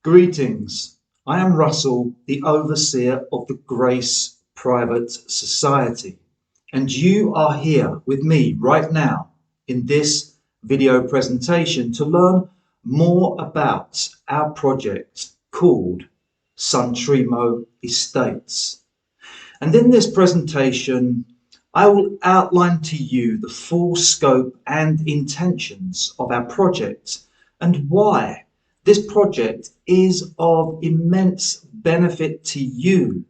Greetings. I am Russell, the overseer of the Grace Private Society, and you are here with me right now in this video presentation to learn more about our project called Suntreamo Estates. And in this presentation, I will outline to you the full scope and intentions of our project and why this project is of immense benefit to you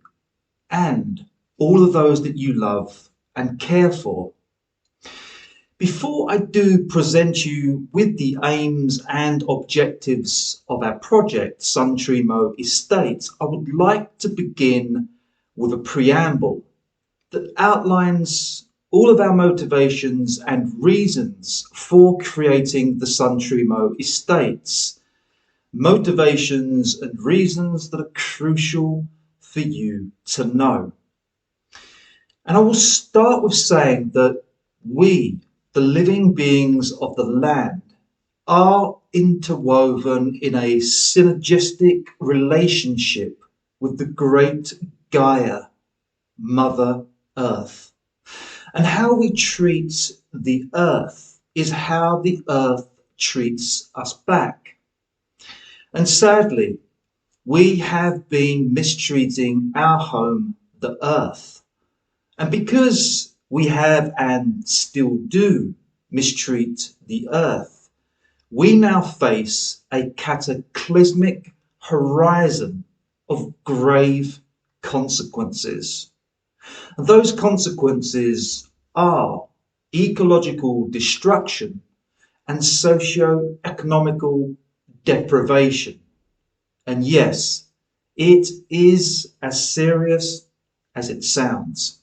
and all of those that you love and care for. Before I do present you with the aims and objectives of our project, Suntreamo Estate, I would like to begin with a preamble that outlines all of our motivations and reasons for creating the Suntreamo Estates. Motivations and reasons that are crucial for you to know. And I will start with saying that we, the living beings of the land, are interwoven in a synergistic relationship with the great Gaia, Mother Earth. And how we treat the earth is how the earth treats us back. And sadly, we have been mistreating our home, the earth. And because we have and still do mistreat the earth, we now face a cataclysmic horizon of grave consequences. And those consequences are ecological destruction and socio-economical deprivation. And yes, it is as serious as it sounds.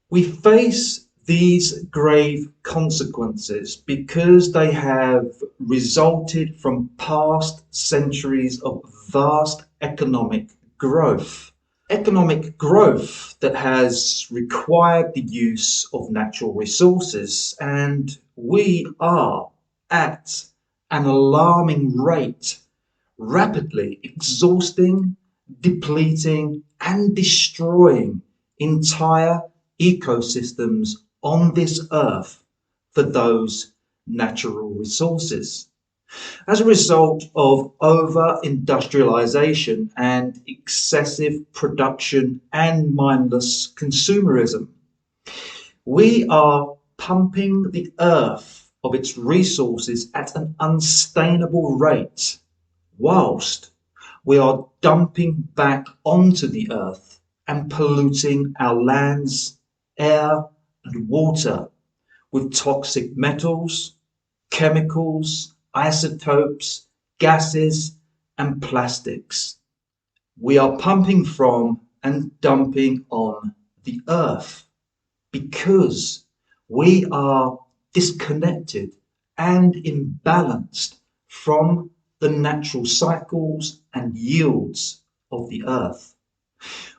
We face these grave consequences because they have resulted from past centuries of vast economic growth. Economic growth that has required the use of natural resources, and we are at an alarming rate, rapidly exhausting, depleting, and destroying entire ecosystems on this earth for those natural resources. As a result of over-industrialization and excessive production and mindless consumerism, we are pumping the earth of its resources at an unsustainable rate, whilst we are dumping back onto the earth and polluting our lands, air and water with toxic metals, chemicals, isotopes, gases and plastics. We are pumping from and dumping on the earth because we are disconnected and imbalanced from the natural cycles and yields of the earth.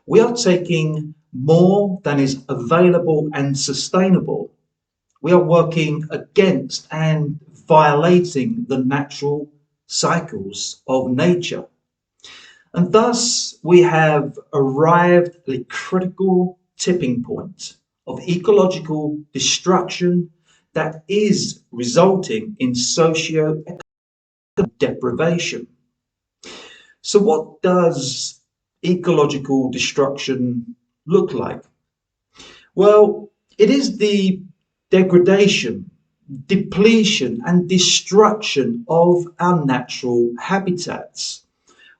We are taking more than is available and sustainable. We are working against and violating the natural cycles of nature. And thus we have arrived at a critical tipping point of ecological destruction that is resulting in socio-economic deprivation. So what does ecological destruction look like? Well, it is the degradation, depletion and destruction of our natural habitats,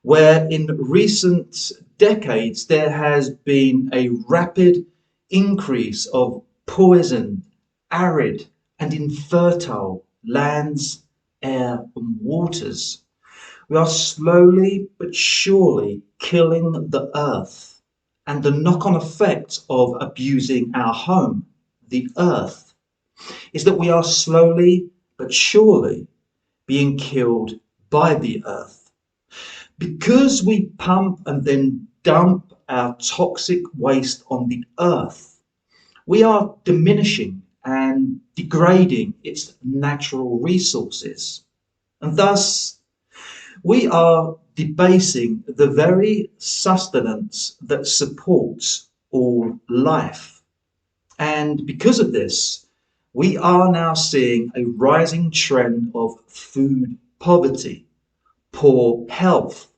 where in recent decades there has been a rapid increase of poisoned, arid and infertile lands, air and waters. We are slowly but surely killing the earth, and the knock-on effect of abusing our home, the earth, is that we are slowly but surely being killed by the earth. Because we pump and then dump our toxic waste on the earth, we are diminishing and degrading its natural resources. And thus, We are debasing the very sustenance that supports all life. And because of this, we are now seeing a rising trend of food poverty, poor health,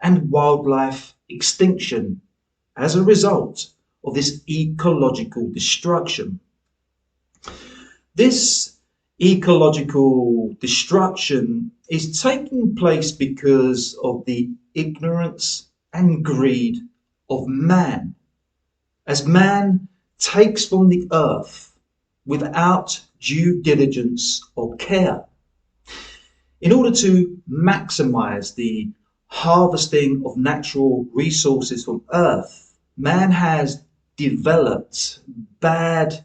and wildlife extinction as a result of this ecological destruction. This ecological destruction is taking place because of the ignorance and greed of man, as man takes from the earth without due diligence or care. In order to maximize the harvesting of natural resources from earth, man has developed bad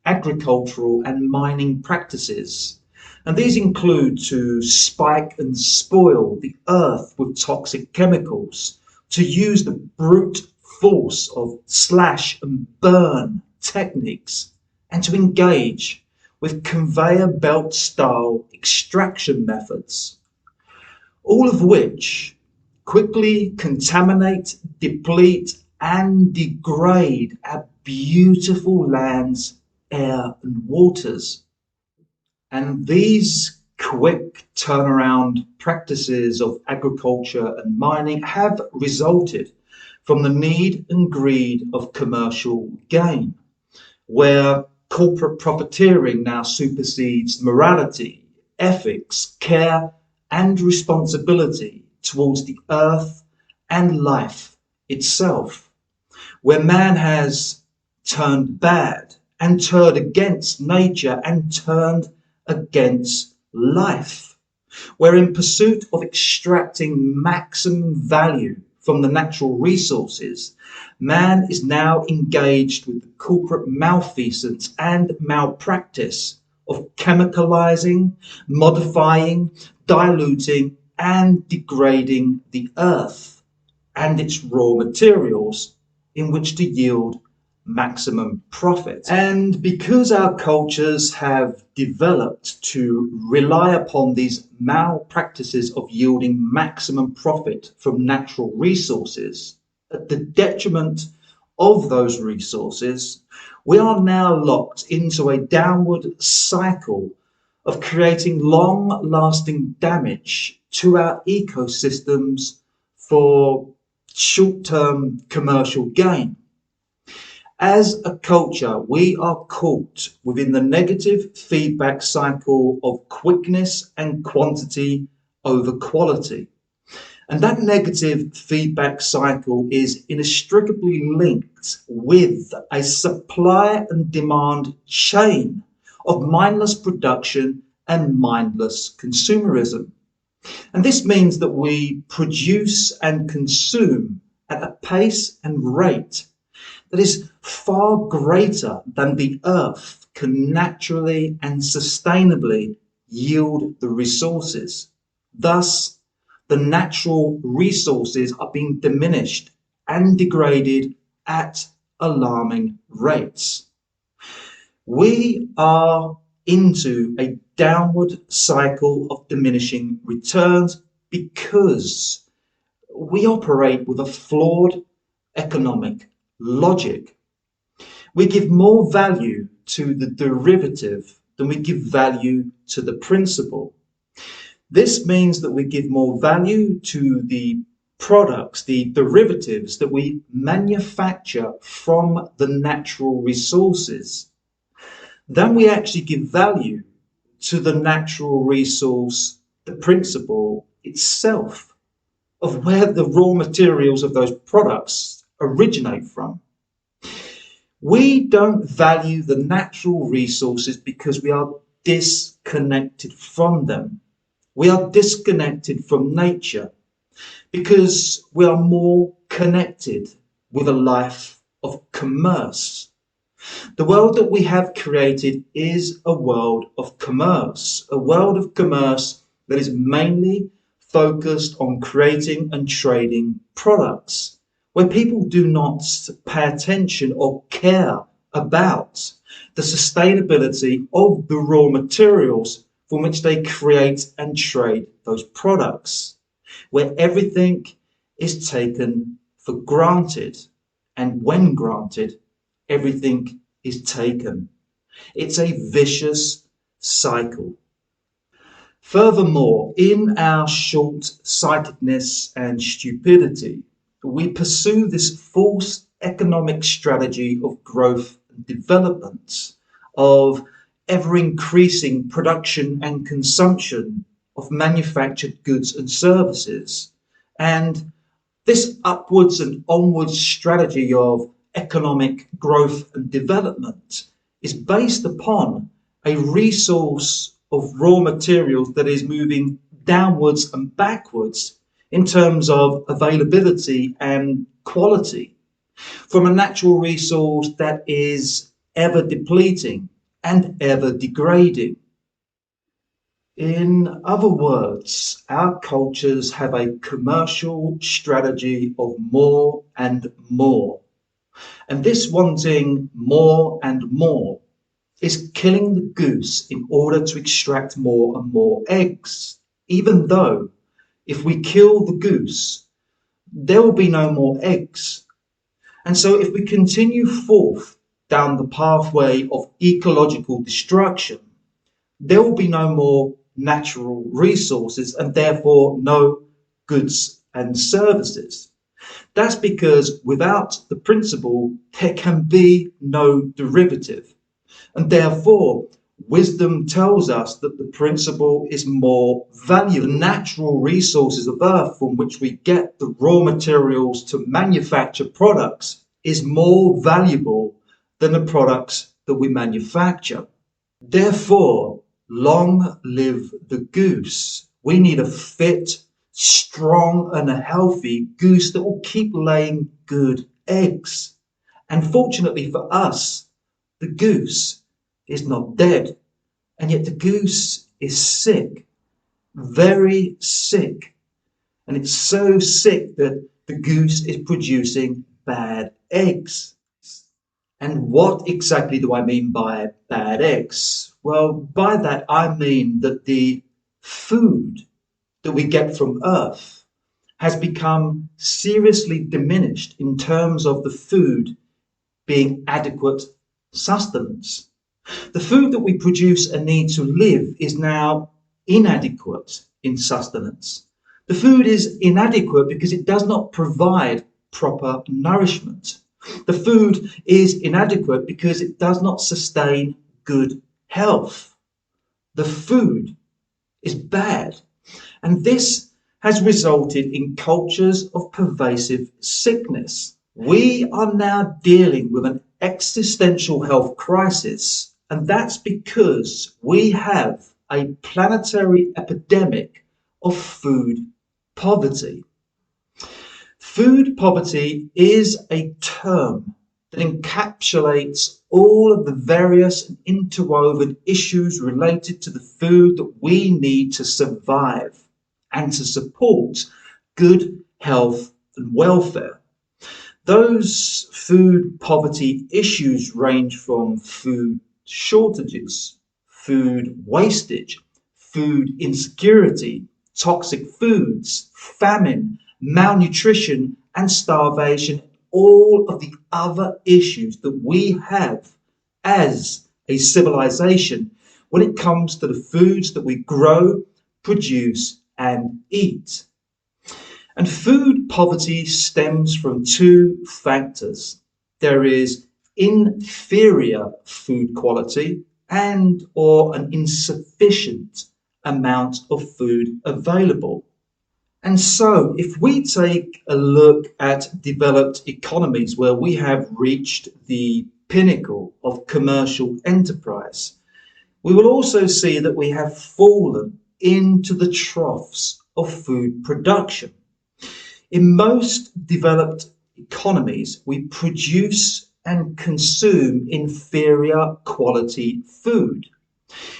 agricultural and mining practices. And these include to spike and spoil the earth with toxic chemicals, to use the brute force of slash and burn techniques, and to engage with conveyor belt style extraction methods, all of which quickly contaminate, deplete, and degrade our beautiful lands, air, and waters. And these quick turnaround practices of agriculture and mining have resulted from the need and greed of commercial gain, where corporate profiteering now supersedes morality, ethics, care, and responsibility towards the earth and life itself, where man has turned bad and turned against nature and turned against life, where in pursuit of extracting maximum value from the natural resources, man is now engaged with the corporate malfeasance and malpractice of chemicalizing, modifying, diluting, and degrading the earth and its raw materials in which to yield maximum profit. And because our cultures have developed to rely upon these malpractices of yielding maximum profit from natural resources at the detriment of those resources, we are now locked into a downward cycle of creating long-lasting damage to our ecosystems for short-term commercial gain. As a culture, we are caught within the negative feedback cycle of quickness and quantity over quality. And that negative feedback cycle is inextricably linked with a supply and demand chain of mindless production and mindless consumerism. And this means that we produce and consume at a pace and rate that is far greater than the earth can naturally and sustainably yield the resources. Thus, the natural resources are being diminished and degraded at alarming rates. We are into a downward cycle of diminishing returns because we operate with a flawed economic logic. We give more value to the derivative than we give value to the principle. This means that we give more value to the products, the derivatives that we manufacture from the natural resources, than we actually give value to the natural resource, the principle itself, of where the raw materials of those products originate from. We don't value the natural resources because we are disconnected from them. We are disconnected from nature because we are more connected with a life of commerce. The world that we have created is a world of commerce that is mainly focused on creating and trading products, where people do not pay attention or care about the sustainability of the raw materials from which they create and trade those products. where everything is taken for granted, and when granted, everything is taken. It's a vicious cycle. Furthermore, in our short-sightedness and stupidity, we pursue this false economic strategy of growth and development, of ever-increasing production and consumption of manufactured goods and services. And this upwards and onwards strategy of economic growth and development is based upon a resource of raw materials that is moving downwards and backwards in terms of availability and quality, from a natural resource that is ever depleting and ever degrading. In other words, our cultures have a commercial strategy of more and more. And this wanting more and more is killing the goose in order to extract more and more eggs, even though if we kill the goose, there will be no more eggs. And so if we continue forth down the pathway of ecological destruction, there will be no more natural resources and therefore no goods and services. That's because without the principle, there can be no derivative. And therefore, wisdom tells us that the principle is more valuable. The natural resources of earth from which we get the raw materials to manufacture products is more valuable than the products that we manufacture. Therefore, long live the goose. We need a fit, strong and a healthy goose that will keep laying good eggs. And fortunately for us, the goose is not dead, and yet the goose is sick, very sick. And it's so sick that the goose is producing bad eggs. And what exactly do I mean by bad eggs? Well, by that I mean that the food that we get from Earth has become seriously diminished in terms of the food being adequate sustenance. The food that we produce and need to live is now inadequate in sustenance. The food is inadequate because it does not provide proper nourishment. The food is inadequate because it does not sustain good health. The food is bad, and this has resulted in cultures of pervasive sickness. We are now dealing with an existential health crisis, and that's because we have a planetary epidemic of food poverty. Food poverty is a term that encapsulates all of the various and interwoven issues related to the food that we need to survive and to support good health and welfare. Those food poverty issues range from food shortages, food wastage, food insecurity, toxic foods, famine, malnutrition and starvation, all of the other issues that we have as a civilization when it comes to the foods that we grow, produce and eat. And food poverty stems from two factors. There is inferior food quality and or an insufficient amount of food available. And so if we take a look at developed economies where we have reached the pinnacle of commercial enterprise, we will also see that we have fallen into the troughs of food production. In most developed economies, we produce and consume inferior quality food.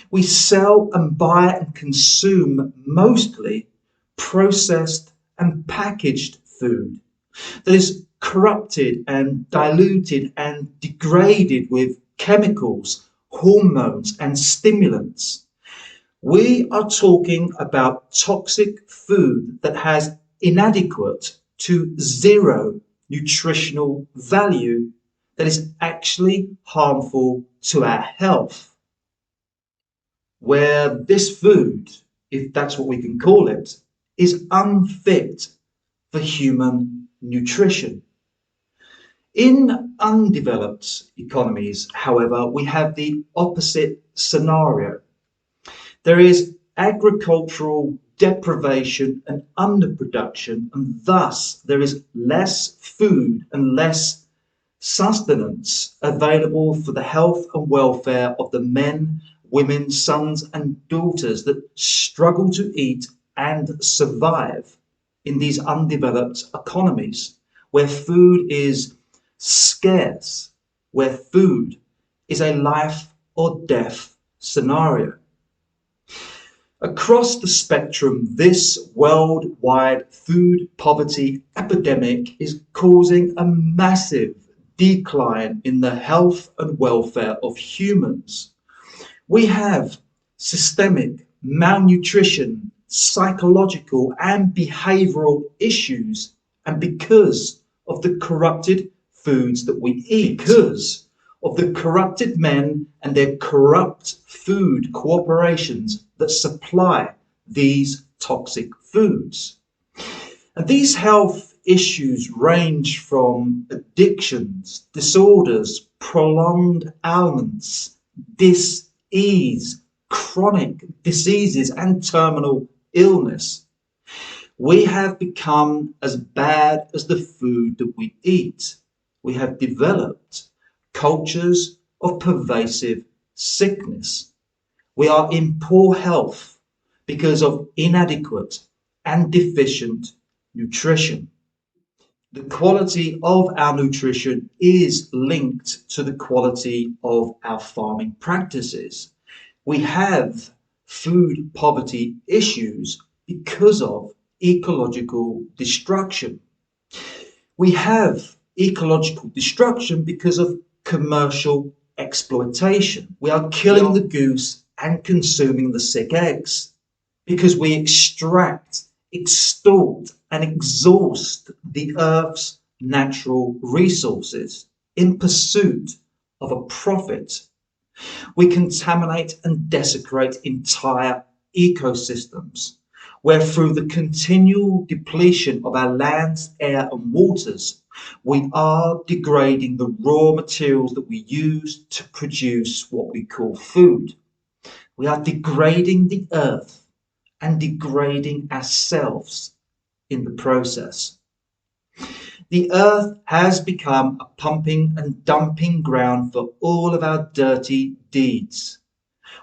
We sell and buy and consume mostly processed and packaged food that is corrupted and diluted and degraded with chemicals, hormones and stimulants. We are talking about toxic food that has inadequate to zero nutritional value that is actually harmful to our health. Where this food, if that's what we can call it, is unfit for human nutrition. In undeveloped economies, however, we have the opposite scenario. There is agricultural deprivation and underproduction, and thus there is less food and less sustenance available for the health and welfare of the men, women, sons, and daughters that struggle to eat and survive in these undeveloped economies where food is scarce, where food is a life or death scenario. Across the spectrum, this worldwide food poverty epidemic is causing a massive decline in the health and welfare of humans. We have systemic malnutrition, psychological and behavioral issues, and because of the corrupted foods that we eat, because of the corrupted men and their corrupt food corporations that supply these toxic foods. And these health issues range from addictions, disorders, prolonged ailments, dis-ease, chronic diseases, and terminal illness. We have become as bad as the food that we eat. We have developed cultures of pervasive sickness. We are in poor health because of inadequate and deficient nutrition. The quality of our nutrition is linked to the quality of our farming practices. We have food poverty issues because of ecological destruction. We have ecological destruction because of commercial exploitation. We are killing the goose and consuming the sick eggs because we extract, extort, and exhaust the earth's natural resources in pursuit of a profit. We contaminate and desecrate entire ecosystems, where through the continual depletion of our lands, air, and waters, we are degrading the raw materials that we use to produce what we call food. We are degrading the earth and degrading ourselves in the process. The earth has become a pumping and dumping ground for all of our dirty deeds.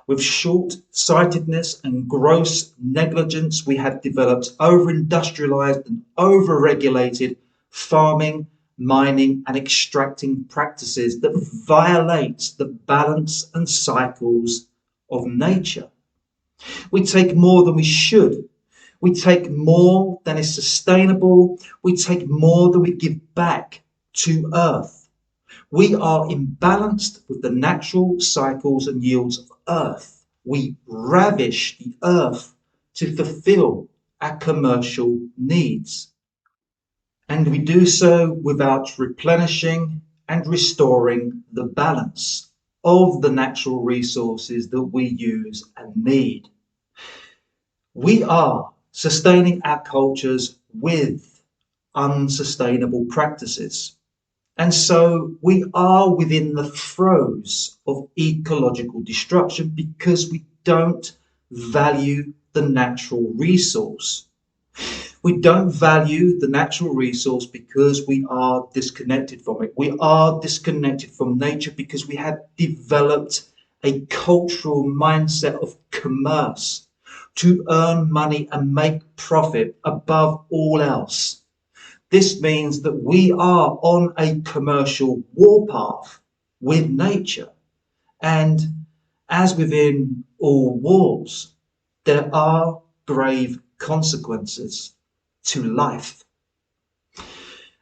With short-sightedness and gross negligence, we have developed over-industrialized and over-regulated farming, mining, and extracting practices that violate the balance and cycles of nature. We take more than we should. We take more than is sustainable. We take more than we give back to Earth. We are imbalanced with the natural cycles and yields of Earth. We ravish the Earth to fulfill our commercial needs. And we do so without replenishing and restoring the balance of the natural resources that we use and need. We are sustaining our cultures with unsustainable practices. And so we are within the throes of ecological destruction because we don't value the natural resource. We don't value the natural resource because we are disconnected from it. We are disconnected from nature because we have developed a cultural mindset of commerce to earn money and make profit above all else. This means that we are on a commercial warpath with nature. And as within all wars, there are grave consequences to life.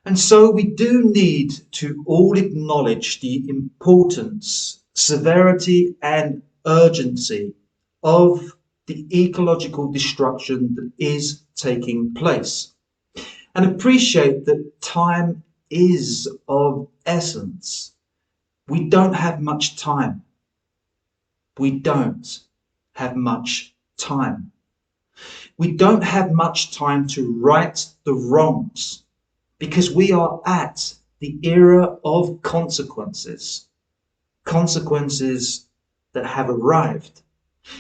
And so we do need to all acknowledge the importance, severity, and urgency of the ecological destruction that is taking place. And appreciate that time is of essence. We don't have much time. We don't have much time. We don't have much time to right the wrongs because we are at the era of consequences. Consequences that have arrived.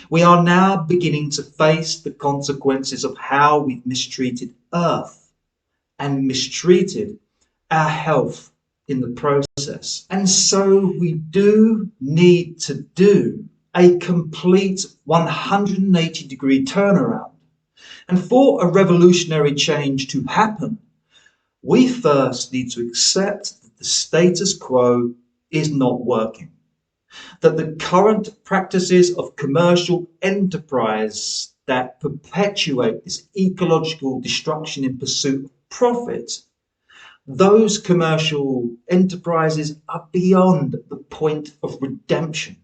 We are now beginning to face the consequences of how we've mistreated Earth and mistreated our health in the process. And so we do need to do a complete 180-degree turnaround. And for a revolutionary change to happen, we first need to accept that the status quo is not working, that the current practices of commercial enterprise that perpetuate this ecological destruction in pursuit of profit, those commercial enterprises are beyond the point of redemption.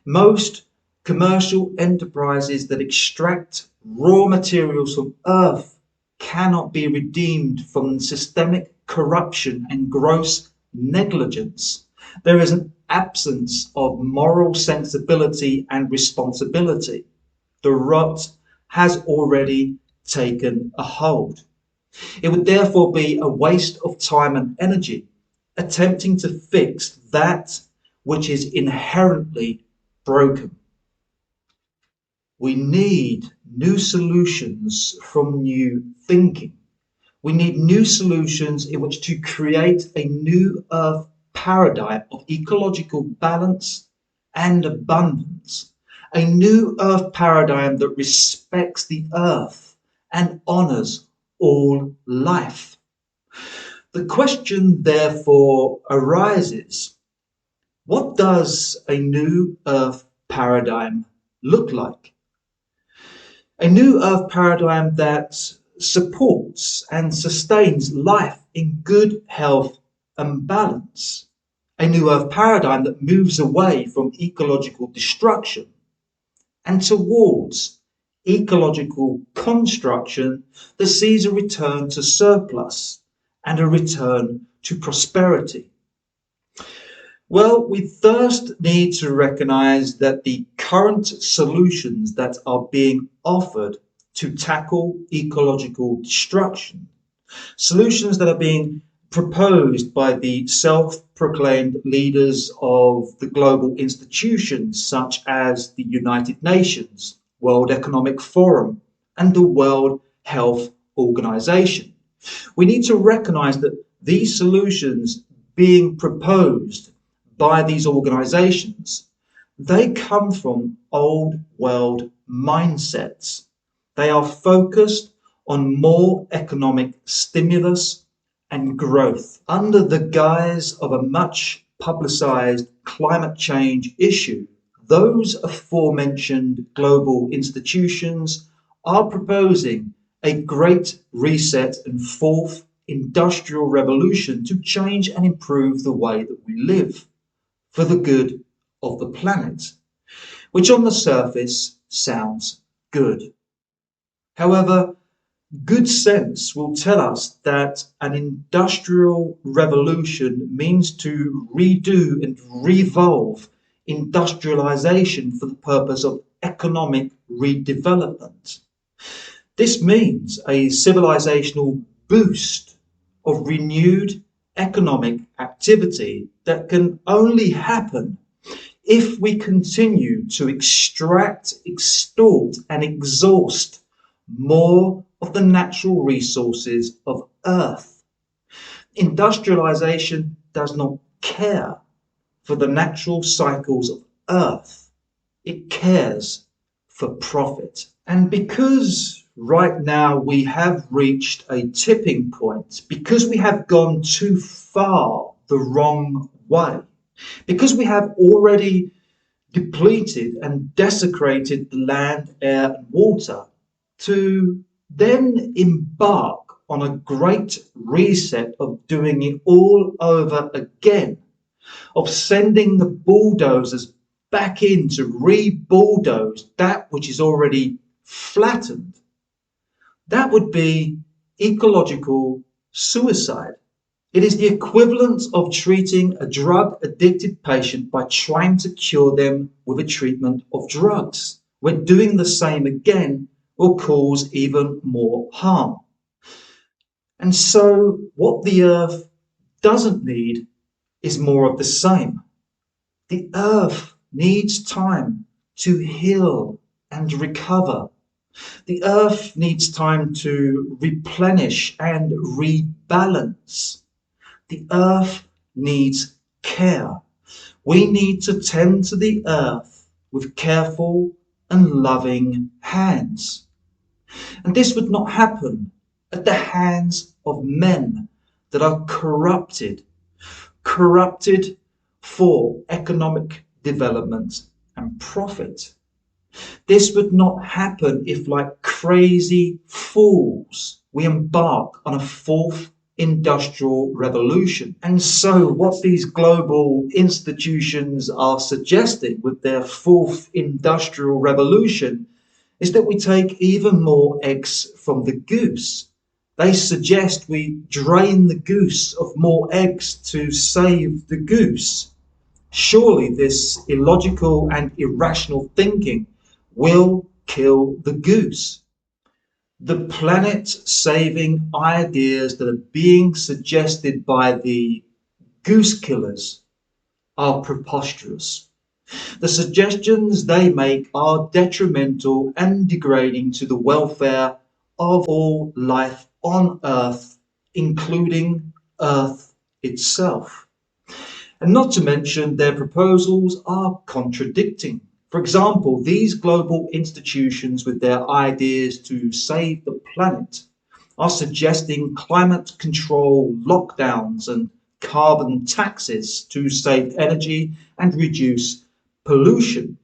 Most commercial enterprises that extract raw materials from Earth cannot be redeemed from systemic corruption and gross negligence. There is an absence of moral sensibility and responsibility. The rot has already taken a hold. It would therefore be a waste of time and energy attempting to fix that which is inherently broken. We need new solutions from new thinking. We need new solutions in which to create a new Earth paradigm of ecological balance and abundance. A new Earth paradigm that respects the Earth and honours all life. The question therefore arises, what does a new Earth paradigm look like? A new Earth paradigm that supports and sustains life in good health and balance. A new Earth paradigm that moves away from ecological destruction and towards ecological construction that sees a return to surplus and a return to prosperity. Well, we first need to recognize that the current solutions that are being offered to tackle ecological destruction, solutions that are being proposed by the self-proclaimed leaders of the global institutions such as the United Nations, World Economic Forum, and the World Health Organization. We need to recognize that these solutions being proposed by these organizations, they come from old world mindsets. They are focused on more economic stimulus and growth under the guise of a much publicized climate change issue. Those aforementioned global institutions are proposing a great reset and fourth industrial revolution to change and improve the way that we live for the good of the planet, which on the surface sounds good. However, good sense will tell us that an industrial revolution means to redo and revolve industrialization for the purpose of economic redevelopment. This means a civilizational boost of renewed economic activity that can only happen if we continue to extract, extort, and exhaust more of the natural resources of Earth. Industrialization does not care for the natural cycles of Earth. It cares for profit. And because right now we have reached a tipping point, because we have gone too far the wrong way, because we have already depleted and desecrated the land, air, and water, to then embark on a great reset of doing it all over again, of sending the bulldozers back in to re-bulldoze that which is already flattened. That would be ecological suicide. It is the equivalent of treating a drug-addicted patient by trying to cure them with a treatment of drugs, where doing the same again will cause even more harm. And so what the earth doesn't need is more of the same. The earth needs time to heal and recover. The earth needs time to replenish and rebalance. The earth needs care. We need to tend to the earth with careful and loving hands. And this would not happen at the hands of men that are corrupted for economic development and profit. This would not happen if, like crazy fools, we embark on a fourth industrial revolution. And so what these global institutions are suggesting with their fourth industrial revolution is that we take even more eggs from the goose. They suggest we drain the goose of more eggs to save the goose. Surely this illogical and irrational thinking will kill the goose. The planet-saving ideas that are being suggested by the goose killers are preposterous. The suggestions they make are detrimental and degrading to the welfare of all life on Earth, including Earth itself. And not to mention, their proposals are contradicting. For example, these global institutions with their ideas to save the planet are suggesting climate control lockdowns and carbon taxes to save energy and reduce pollution.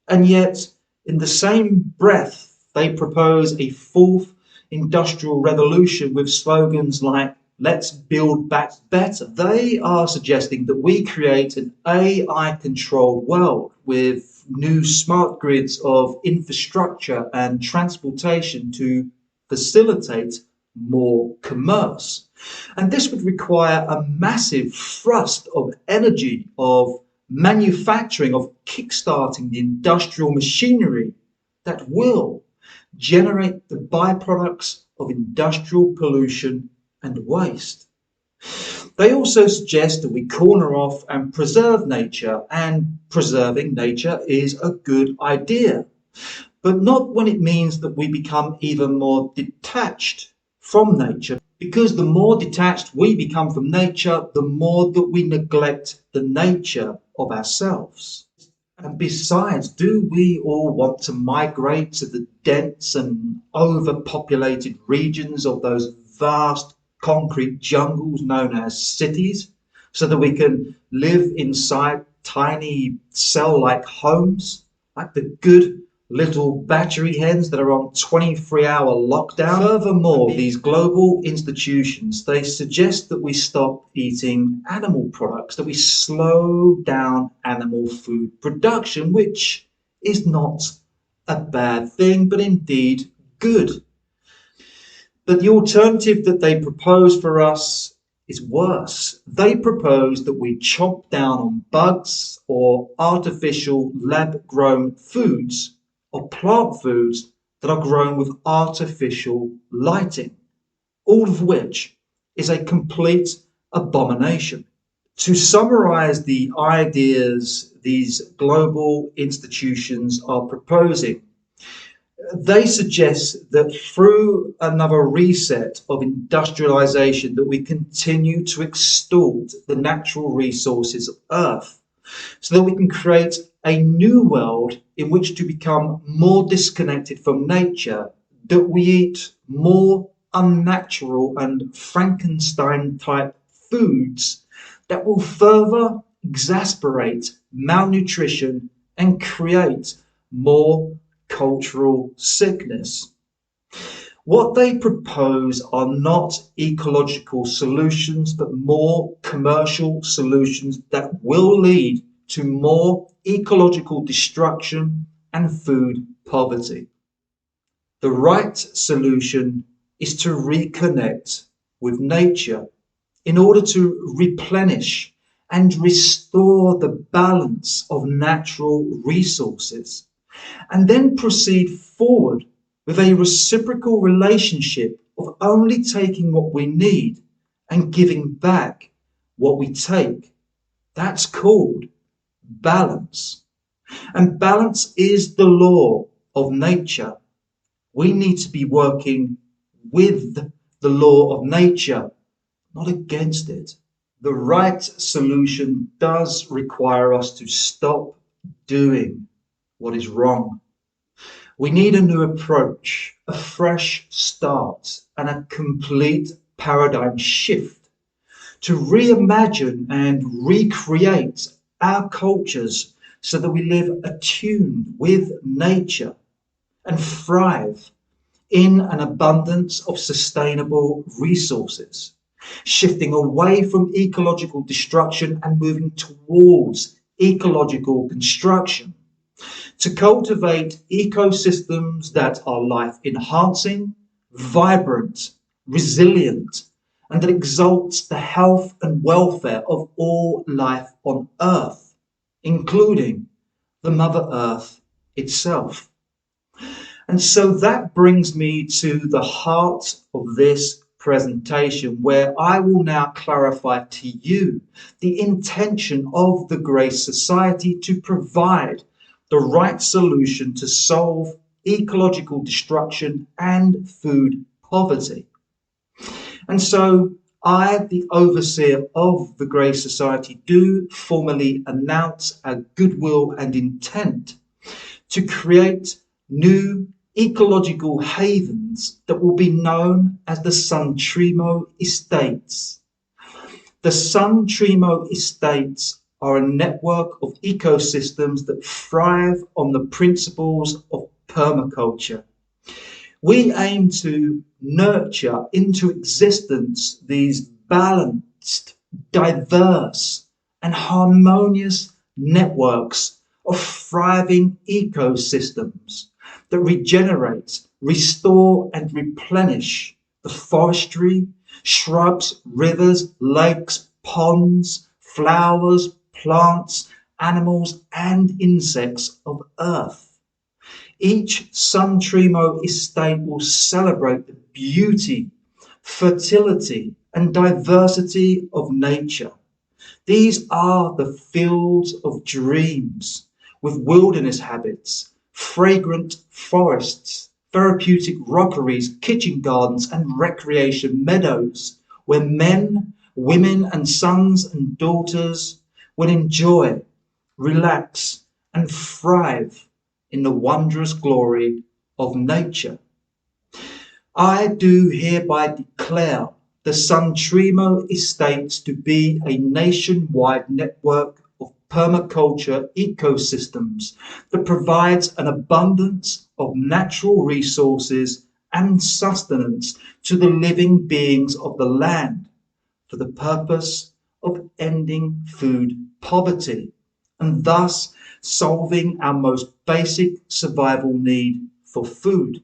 And yet, in the same breath, they propose a fourth industrial revolution with slogans like "Let's build back better." They are suggesting that we create an AI-controlled world with new smart grids of infrastructure and transportation to facilitate more commerce. And this would require a massive thrust of energy, of manufacturing, of kickstarting the industrial machinery that will generate the byproducts of industrial pollution and waste. They also suggest that we corner off and preserve nature, and preserving nature is a good idea, but not when it means that we become even more detached from nature, because the more detached we become from nature, the more that we neglect the nature of ourselves. And besides, do we all want to migrate to the dense and overpopulated regions of those vast concrete jungles known as cities, so that we can live inside tiny cell-like homes, like the good little battery hens that are on 23-hour lockdown? Furthermore, these global institutions, they suggest that we stop eating animal products, that we slow down animal food production, which is not a bad thing, but indeed good. But the alternative that they propose for us is worse. They propose that we chomp down on bugs or artificial lab-grown foods or plant foods that are grown with artificial lighting, all of which is a complete abomination. To summarize the ideas these global institutions are proposing, they suggest that through another reset of industrialization that we continue to extort the natural resources of Earth, so that we can create a new world in which to become more disconnected from nature, that we eat more unnatural and Frankenstein type foods that will further exacerbate malnutrition and create more cultural sickness. What they propose are not ecological solutions, but more commercial solutions that will lead to more ecological destruction and food poverty. The right solution is to reconnect with nature in order to replenish and restore the balance of natural resources, and then proceed forward with a reciprocal relationship of only taking what we need and giving back what we take. That's called balance. And balance is the law of nature. We need to be working with the law of nature, not against it. The right solution does require us to stop doing what is wrong. We need a new approach, a fresh start, and a complete paradigm shift to reimagine and recreate our cultures so that we live attuned with nature and thrive in an abundance of sustainable resources, shifting away from ecological destruction and moving towards ecological construction, to cultivate ecosystems that are life enhancing, vibrant, resilient, and that exalts the health and welfare of all life on Earth, including the Mother Earth itself. And so that brings me to the heart of this presentation, where I will now clarify to you the intention of the Grace Society to provide the right solution to solve ecological destruction and food poverty. And so I, the overseer of the Grace Society, do formally announce our goodwill and intent to create new ecological havens that will be known as the Suntreamo Estates. The Suntreamo Estates are a network of ecosystems that thrive on the principles of permaculture. We aim to nurture into existence these balanced, diverse, and harmonious networks of thriving ecosystems that regenerate, restore, and replenish the forestry, shrubs, rivers, lakes, ponds, flowers, plants, animals, and insects of Earth. Each Suntreamo estate will celebrate the beauty, fertility, and diversity of nature. These are the fields of dreams, with wilderness habits, fragrant forests, therapeutic rockeries, kitchen gardens, and recreation meadows, where men, women, and sons and daughters will enjoy, relax, and thrive in the wondrous glory of nature. I do hereby declare the Suntreamo Estates to be a nationwide network of permaculture ecosystems that provides an abundance of natural resources and sustenance to the living beings of the land for the purpose of ending food poverty and thus solving our most basic survival need for food.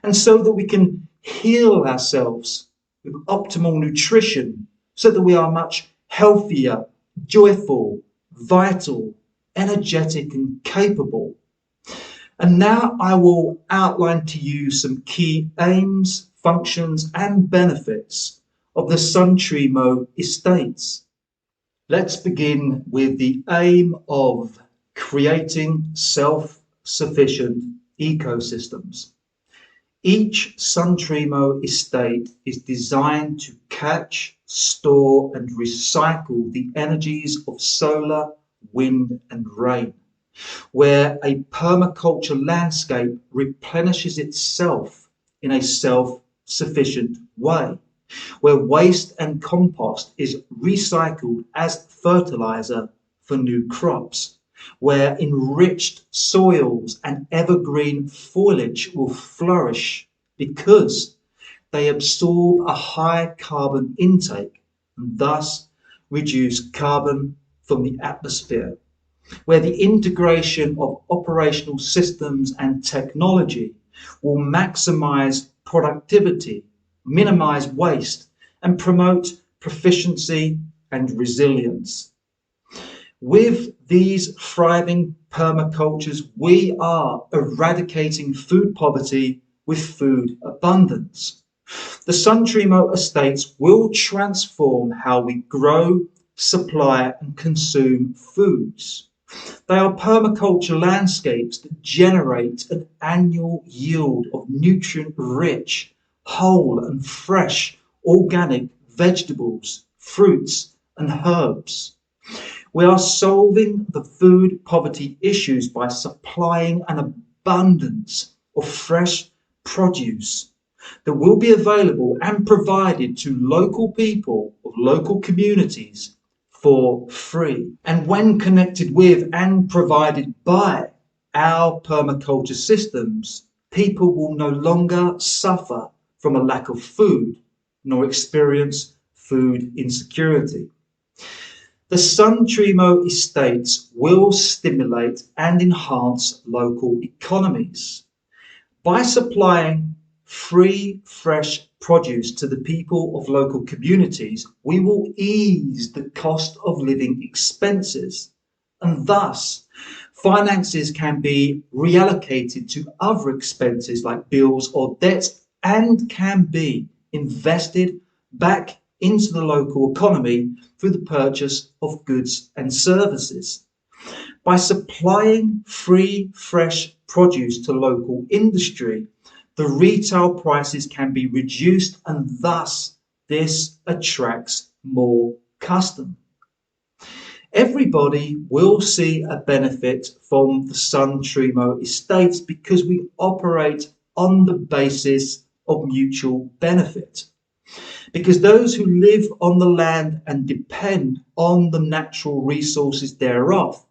And so that we can heal ourselves with optimal nutrition so that we are much healthier, joyful, vital, energetic, and capable. And now I will outline to you some key aims, functions, and benefits of the Suntreamo Estates. Let's begin with the aim of creating self-sufficient ecosystems. Each Suntreamo estate is designed to catch, store, and recycle the energies of solar, wind, and rain, where a permaculture landscape replenishes itself in a self-sufficient way, where waste and compost is recycled as fertilizer for new crops, where enriched soils and evergreen foliage will flourish because they absorb a high carbon intake and thus reduce carbon from the atmosphere, where the integration of operational systems and technology will maximize productivity, minimize waste, and promote proficiency and resilience. With these thriving permacultures, we are eradicating food poverty with food abundance. The Suntreamo Estates will transform how we grow, supply, and consume foods. They are permaculture landscapes that generate an annual yield of nutrient-rich, whole and fresh organic vegetables, fruits, and herbs. We are solving the food poverty issues by supplying an abundance of fresh produce that will be available and provided to local people of local communities for free. And when connected with and provided by our permaculture systems, people will no longer suffer from a lack of food nor experience food insecurity. The Suntreamo Estates will stimulate and enhance local economies. By supplying free, fresh produce to the people of local communities, we will ease the cost of living expenses, and thus finances can be reallocated to other expenses like bills or debts and can be invested back into the local economy through the purchase of goods and services. By supplying free, fresh produce to local industry, the retail prices can be reduced and thus this attracts more custom. Everybody will see a benefit from the Suntreamo Estates because we operate on the basis of mutual benefit. Because those who live on the land and depend on the natural resources thereof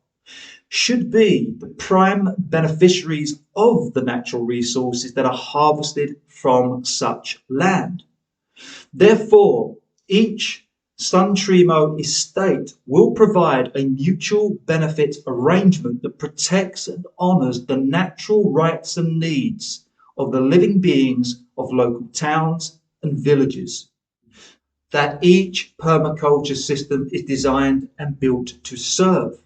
should be the prime beneficiaries of the natural resources that are harvested from such land. Therefore, each Suntreamo Estate will provide a mutual benefit arrangement that protects and honours the natural rights and needs of the living beings of local towns and villages that each permaculture system is designed and built to serve,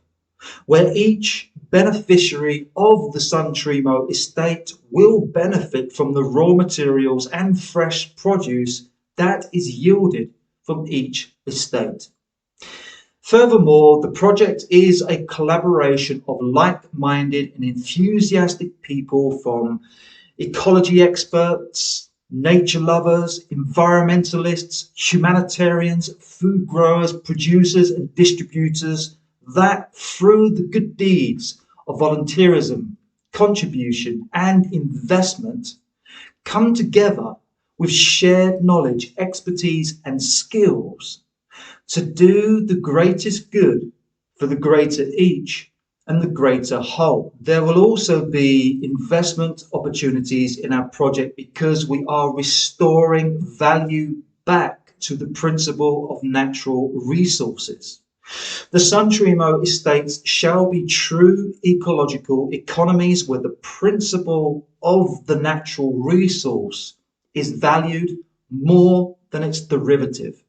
where each beneficiary of the Suntreamo Estate will benefit from the raw materials and fresh produce that is yielded from each estate. Furthermore, the project is a collaboration of like-minded and enthusiastic people from ecology experts, nature lovers, environmentalists, humanitarians, food growers, producers and distributors that through the good deeds of volunteerism, contribution and investment come together with shared knowledge, expertise and skills to do the greatest good for the greater each and the greater whole. There will also be investment opportunities in our project because we are restoring value back to the principle of natural resources. The Suntreamo Estates shall be true ecological economies where the principle of the natural resource is valued more than its derivative.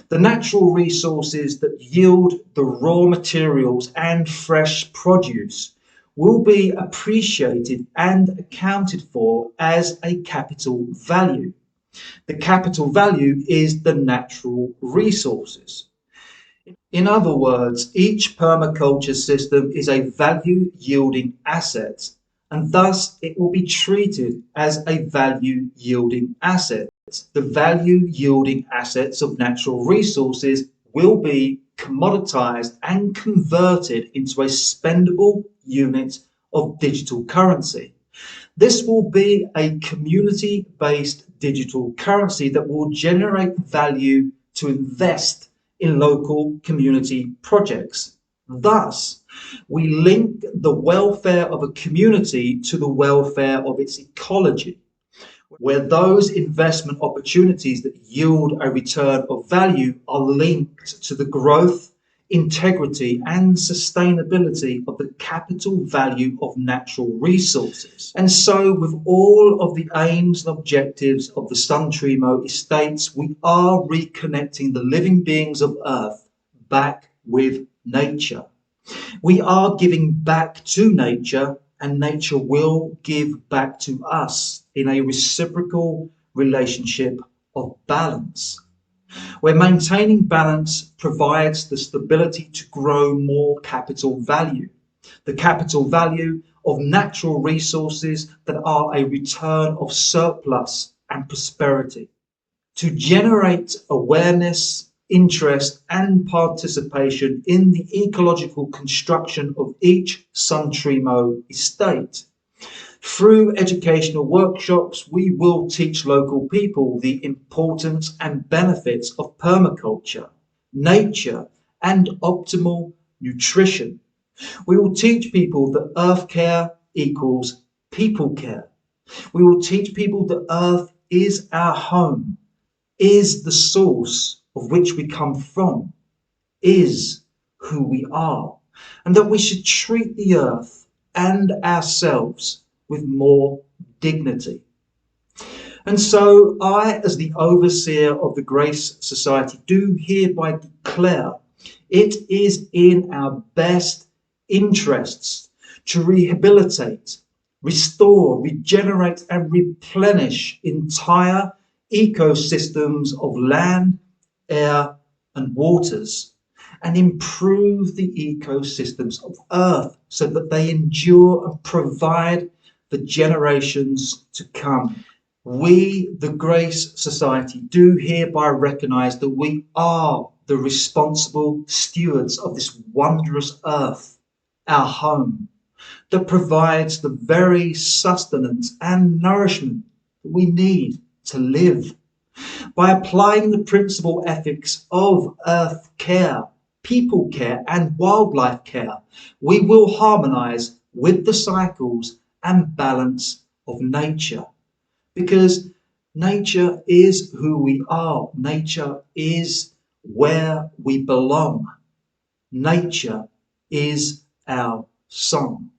The natural resources that yield the raw materials and fresh produce will be appreciated and accounted for as a capital value. The capital value is the natural resources. In other words, each permaculture system is a value yielding asset, and thus it will be treated as a value yielding asset. The value yielding assets of natural resources will be commoditized and converted into a spendable unit of digital currency. This will be a community-based digital currency that will generate value to invest in local community projects. Thus, we link the welfare of a community to the welfare of its ecology, where those investment opportunities that yield a return of value are linked to the growth, integrity and sustainability of the capital value of natural resources. And so with all of the aims and objectives of the Suntreamo Estates, we are reconnecting the living beings of Earth back with nature. We are giving back to nature, and nature will give back to us in a reciprocal relationship of balance, where maintaining balance provides the stability to grow more capital value, the capital value of natural resources that are a return of surplus and prosperity, to generate awareness, interest and participation in the ecological construction of each Suntreamo estate. Through educational workshops, we will teach local people the importance and benefits of permaculture, nature and optimal nutrition. We will teach people that earth care equals people care. We will teach people that earth is our home, is the source of which we come from, is who we are, and that we should treat the earth and ourselves with more dignity. And so I, as the overseer of the Grace Society, do hereby declare it is in our best interests to rehabilitate, restore, regenerate and replenish entire ecosystems of land, air and waters, and improve the ecosystems of earth so that they endure and provide for generations to come. We, the Grace Society, do hereby recognise that we are the responsible stewards of this wondrous earth, our home, that provides the very sustenance and nourishment that we need to live. By applying the principal ethics of earth care, people care and wildlife care, we will harmonise with the cycles and balance of nature. Because nature is who we are. Nature is where we belong. Nature is our song.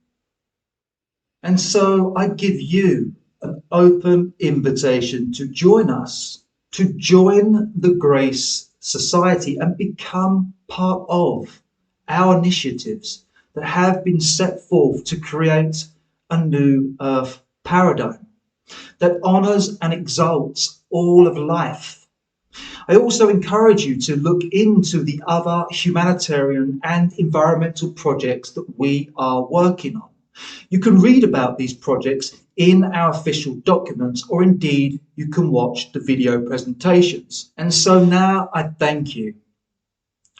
And so I give you an open invitation to join us, to join the Grace Society and become part of our initiatives that have been set forth to create a new earth paradigm that honours and exalts all of life. I also encourage you to look into the other humanitarian and environmental projects that we are working on. You can read about these projects in our official documents, or indeed you can watch the video presentations. And so now I thank you.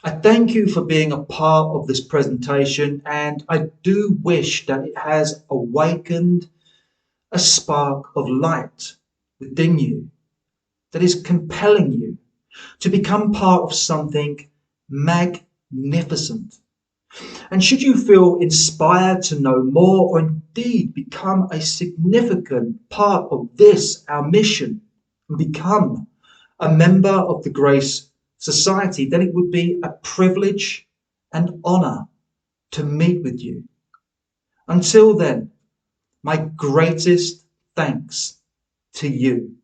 I thank you for being a part of this presentation, and I do wish that it has awakened a spark of light within you that is compelling you to become part of something magnificent. And should you feel inspired to know more, or indeed become a significant part of this, our mission, and become a member of the Grace Society, then it would be a privilege and honour to meet with you. Until then, my greatest thanks to you.